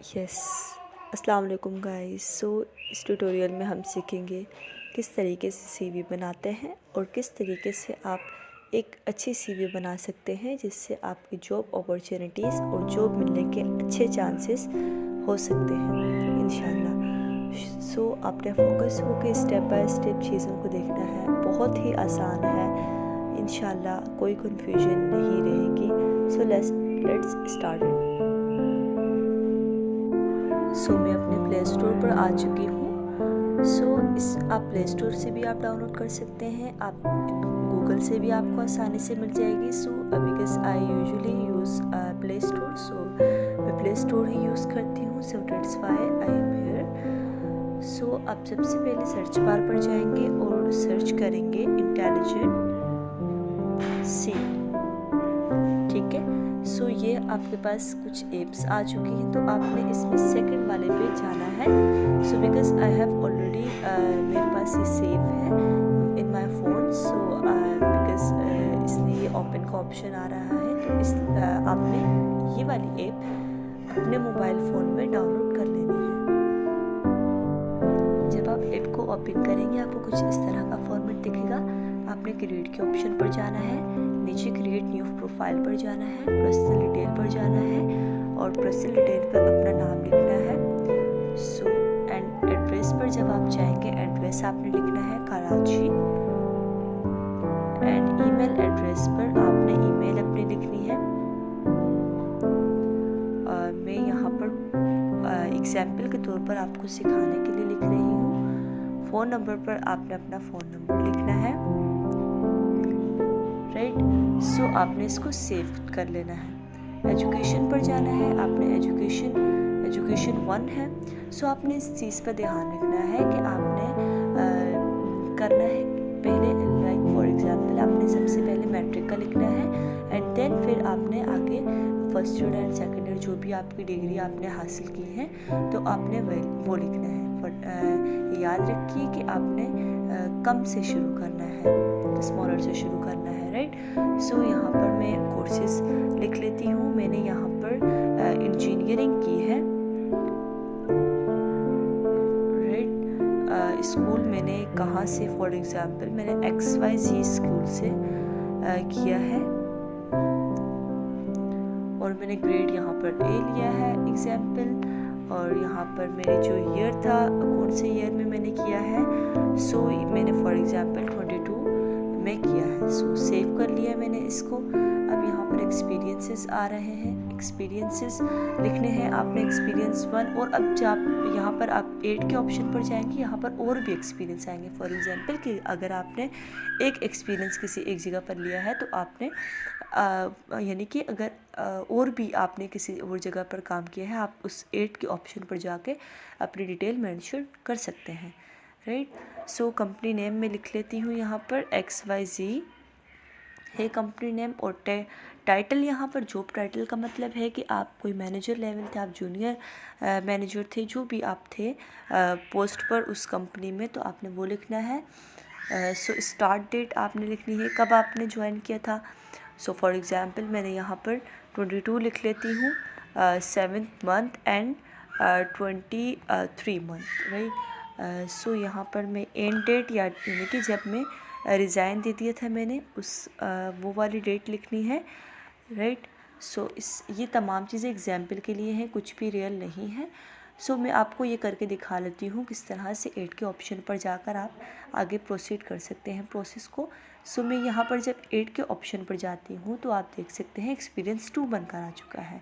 Yes, अस्सलाम वालेकुम guys. इस ट्यूटोरियल में हम सीखेंगे किस तरीके से सीवी बनाते हैं और किस तरीके से आप एक अच्छी सीवी बना सकते हैं जिससे आपकी जॉब अपॉर्चुनिटीज़ और जॉब मिलने के अच्छे चांसेस हो सकते हैं इंशाल्लाह। आपने फोकस होकर स्टेप बाय स्टेप चीज़ों को देखना है। बहुत ही आसान है, इंशाल्लाह कोई कन्फ्यूजन नहीं रहेगी। Let's start it. मैं अपने प्ले स्टोर पर आ चुकी हूँ। आप प्ले स्टोर से भी आप डाउनलोड कर सकते हैं, आप गूगल से भी आपको आसानी से मिल जाएगी। Because I usually use play store, मैं प्ले स्टोर ही यूज़ करती हूँ। That's why I am here. आप सबसे पहले सर्च बार पर जाएंगे और सर्च करेंगे इंटेलिजेंट सी। ठीक है, ये आपके पास कुछ एप्स आ चुकी हैं, तो आपने इसमें सेकंड वाले पे जाना है। बिकॉज आई हैव ऑलरेडी मेरे पास ये सेव है इन माय फोन। बिकॉज इसलिए ओपन का ऑप्शन आ रहा है, तो आपने ये वाली ऐप अपने मोबाइल फ़ोन में डाउनलोड कर लेनी है। जब आप ऐप को ओपन करेंगे आपको कुछ इस तरह का फॉर्मेट दिखेगा। आपने क्रिएट के ऑप्शन पर जाना है, नीचे क्रिएट न्यू प्रोफाइल पर जाना है, पर्सनल डिटेल पर जाना है और पर्सनल डिटेल पर अपना नाम लिखना है। एंड एड्रेस पर जब आप जाएंगे, एड्रेस आपने लिखना है कराची। एंड ईमेल एड्रेस पर आपने ईमेल अपनी लिखनी है। मैं यहाँ पर एग्जाम्पल के तौर पर आपको सिखाने के लिए लिख रही हूँ। फ़ोन नंबर पर आपने अपना फ़ोन नंबर लिखना है, राइट। आपने इसको सेव कर लेना है। एजुकेशन पर जाना है, आपने एजुकेशन 1 है। आपने इस चीज़ पर ध्यान रखना है कि आपने करना है पहले, लाइक फॉर एग्जांपल आपने सबसे पहले मैट्रिक का लिखना है एंड देन फिर आपने आगे first year and second year जो भी आपकी डिग्री आपने हासिल की है तो आपने वो लिखना है। याद रखिए कि आपने कम से शुरू करना है, स्मॉलर से शुरू करना है, राइट। यहाँ पर मैं कोर्सेज लिख लेती हूँ। मैंने यहाँ पर इंजीनियरिंग की है, राइट। स्कूल मैंने कहाँ से, फॉर एग्जांपल मैंने XYZ स्कूल से किया है और मैंने ग्रेड यहाँ पर A लिया है एग्जाम्पल। और यहाँ पर मेरे जो ईयर था, कौन से ईयर में मैंने किया है, मैंने फॉर एग्जांपल 22 में किया है। सेव कर लिया मैंने इसको। अब यहाँ पर एक्सपीरियंसेस आ रहे हैं, एक्सपीरियंसेस लिखने हैं आपने, एक्सपीरियंस 1। और अब जब यहाँ पर आप 8 के ऑप्शन पर जाएंगे, यहाँ पर और भी एक्सपीरियंस आएंगे। फॉर एग्जांपल कि अगर आपने एक एक्सपीरियंस किसी एक जगह पर लिया है तो आपने यानी कि अगर और भी आपने किसी और जगह पर काम किया है, आप उस 8 के ऑप्शन पर जाके अपनी डिटेल मेंशन कर सकते हैं, राइट। कंपनी नेम में लिख लेती हूँ यहाँ पर XYZ है कंपनी नेम। और टाइटल यहाँ पर जॉब टाइटल का मतलब है कि आप कोई मैनेजर लेवल थे, आप जूनियर मैनेजर थे, जो भी आप थे पोस्ट पर उस कंपनी में, तो आपने वो लिखना है। स्टार्ट डेट आपने लिखनी है, कब आपने ज्वाइन किया था। फॉर एग्जांपल मैंने यहाँ पर 22 लिख लेती हूँ, 7th month and 23 month, right. यहाँ पर मैं एंड डेट यानी कि जब मैं रिज़ाइन दे दिया था मैंने, उस वो वाली डेट लिखनी है, राइट। ये तमाम चीज़ें एग्जाम्पल के लिए हैं, कुछ भी रियल नहीं है। मैं आपको ये करके दिखा लेती हूँ किस तरह से 8 के ऑप्शन पर जाकर आप आगे प्रोसीड कर सकते हैं प्रोसेस को। मैं यहाँ पर जब 8 के ऑप्शन पर जाती हूँ तो आप देख सकते हैं एक्सपीरियंस 2 बनकर आ चुका है।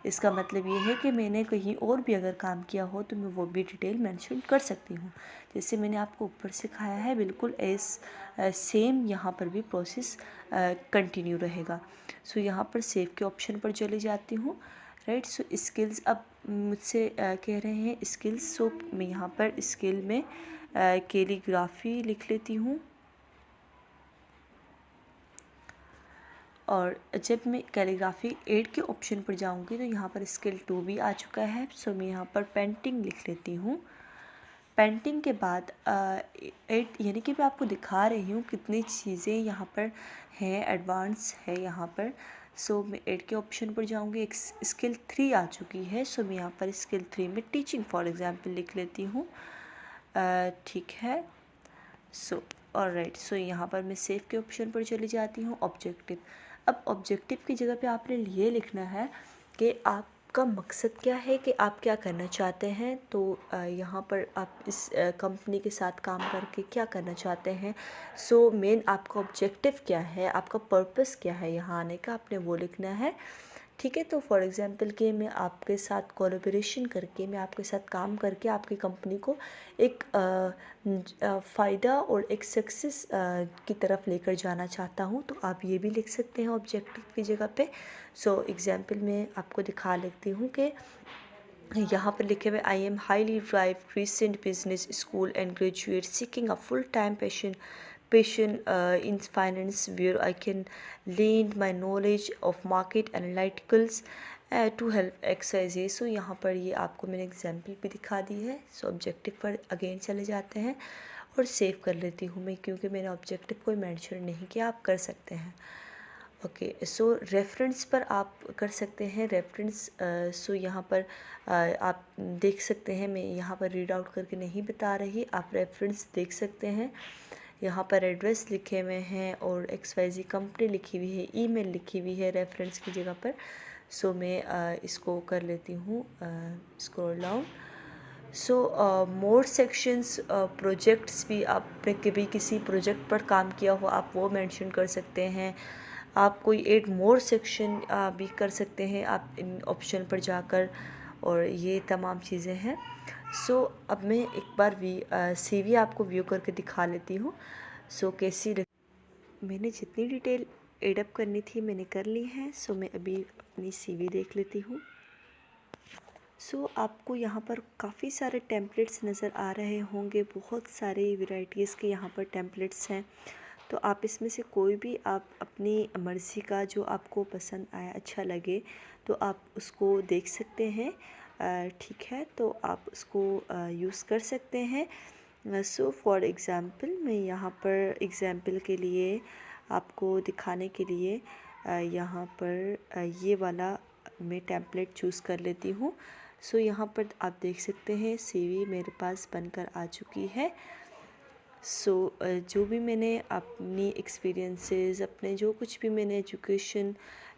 इसका मतलब ये है कि मैंने कहीं और भी अगर काम किया हो तो मैं वो भी डिटेल मेंशन कर सकती हूँ। जैसे मैंने आपको ऊपर सिखाया है, बिल्कुल सेम यहाँ पर भी प्रोसेस कंटिन्यू रहेगा। यहाँ पर सेव के ऑप्शन पर चले जाती हूँ, राइट। स्किल्स अब मुझसे कह रहे हैं स्किल्स। मैं यहाँ पर स्किल में कैलीग्राफी लिख लेती हूँ। और जब मैं कैलीग्राफी 8 के ऑप्शन पर जाऊँगी तो यहाँ पर स्किल 2 भी आ चुका है। मैं यहाँ पर पेंटिंग लिख लेती हूँ। पेंटिंग के बाद 8 यानी कि मैं आपको दिखा रही हूँ कितनी चीज़ें यहाँ पर हैं, एडवांस है यहाँ पर। सो मैं ऐड के ऑप्शन पर जाऊंगी, एक स्किल 3 आ चुकी है। सो मैं यहाँ पर स्किल 3 में टीचिंग फॉर एग्जांपल लिख लेती हूँ। ठीक है। सो ऑलराइट, सो यहाँ पर मैं सेव के ऑप्शन पर चली जाती हूँ। ऑब्जेक्टिव, अब ऑब्जेक्टिव की जगह पे आपने ये लिखना है कि आपका मकसद क्या है, कि आप क्या करना चाहते हैं। तो यहाँ पर आप इस कंपनी के साथ काम करके क्या करना चाहते हैं। सो मेन आपका ऑब्जेक्टिव क्या है, आपका पर्पस क्या है यहाँ आने का, आपने वो लिखना है। ठीक है। तो फॉर एग्ज़ाम्पल कि मैं आपके साथ कोलैबोरेशन करके, मैं आपके साथ काम करके आपकी कंपनी को एक फ़ायदा और एक सक्सेस की तरफ लेकर जाना चाहता हूँ, तो आप ये भी लिख सकते हैं ऑब्जेक्टिव की जगह पे। सो एग्ज़ाम्पल मैं आपको दिखा लेती हूँ कि यहाँ पर लिखे हुए I am highly drive recent business school and graduate seeking a full time passion in finance where I can lend my knowledge of market analyticals to help XYZ। सो यहाँ पर ये आपको मैंने एग्जाम्पल भी दिखा दी है। सो ऑब्जेक्टिव पर अगेन चले जाते हैं और सेव कर लेती हूँ मैं, क्योंकि मैंने ऑब्जेक्टिव कोई मेंशन नहीं किया, आप कर सकते हैं। ओके। सो रेफरेंस पर आप कर सकते हैं रेफरेंस। सो यहाँ पर आप देख सकते हैं, मैं यहाँ पर रीड आउट करके नहीं बता रही, आप रेफरेंस देख सकते हैं। यहाँ पर एड्रेस लिखे हुए हैं और XYZ कंपनी लिखी हुई है, ईमेल लिखी हुई है रेफरेंस की जगह पर। सो मैं इसको कर लेती हूँ स्क्रॉल डाउन। सो मोर सेक्शंस प्रोजेक्ट्स भी, आपने कभी किसी प्रोजेक्ट पर काम किया हो आप वो मेंशन कर सकते हैं। आप कोई एड मोर सेक्शन भी कर सकते हैं आप इन ऑप्शन पर जाकर, और ये तमाम चीज़ें हैं। सो अब मैं एक बार CV आपको व्यू करके दिखा लेती हूँ। सो कैसी मैंने जितनी डिटेल एडअप करनी थी मैंने कर ली है। सो मैं अभी अपनी CV देख लेती हूँ। सो आपको यहाँ पर काफ़ी सारे टेम्पलेट्स नज़र आ रहे होंगे, बहुत सारे वैरायटीज़ के यहाँ पर टेम्पलेट्स हैं। तो आप इसमें से कोई भी आप अपनी मर्ज़ी का जो आपको पसंद आया, अच्छा लगे, तो आप उसको देख सकते हैं। ठीक है, तो आप उसको यूज़ कर सकते हैं। सो फॉर एग्ज़ाम्पल मैं यहाँ पर एग्ज़ाम्पल के लिए आपको दिखाने के लिए यहाँ पर ये वाला मैं टेम्पलेट चूज़ कर लेती हूँ। सो यहाँ पर आप देख सकते हैं CV मेरे पास बनकर आ चुकी है। सो जो भी मैंने अपनी एक्सपीरियंसेस, अपने जो कुछ भी मैंने एजुकेशन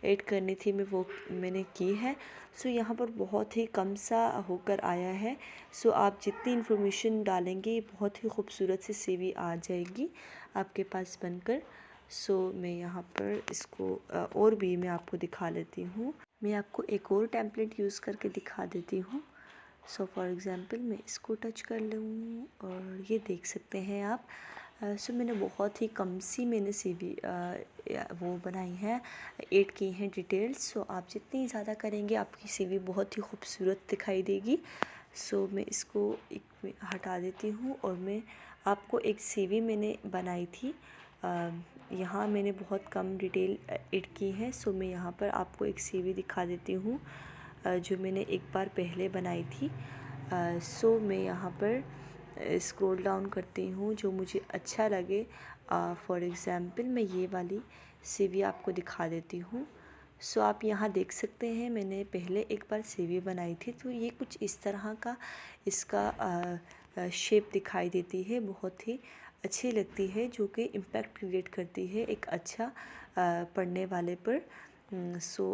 ऐड करनी थी मैं वो मैंने की है। सो यहाँ पर बहुत ही कम सा होकर आया है। सो आप जितनी इन्फॉर्मेशन डालेंगे बहुत ही खूबसूरत सी CV आ जाएगी आपके पास बनकर। सो मैं यहाँ पर इसको और भी मैं आपको दिखा लेती हूँ। मैं आपको एक और टेम्पलेट यूज़ करके दिखा देती हूँ। सो फॉर एग्ज़ाम्पल मैं इसको टच कर लूँ और ये देख सकते हैं आप। सो मैंने बहुत ही कम सी मैंने CV वो बनाई है, ऐड की हैं डिटेल्स। सो आप जितनी ज़्यादा करेंगे आपकी CV बहुत ही खूबसूरत दिखाई देगी। सो मैं इसको एक हटा देती हूँ और मैं आपको एक CV मैंने बनाई थी, यहाँ मैंने बहुत कम डिटेल ऐड की है। सो मैं यहाँ पर आपको एक CV दिखा देती हूँ जो मैंने एक बार पहले बनाई थी। सो मैं यहाँ पर स्क्रॉल डाउन करती हूँ, जो मुझे अच्छा लगे। फॉर एग्ज़ाम्पल मैं ये वाली CV आपको दिखा देती हूँ। सो आप यहाँ देख सकते हैं मैंने पहले एक बार CV बनाई थी, तो ये कुछ इस तरह का इसका शेप दिखाई देती है, बहुत ही अच्छी लगती है, जो कि इम्पैक्ट क्रिएट करती है एक अच्छा पढ़ने वाले पर। सो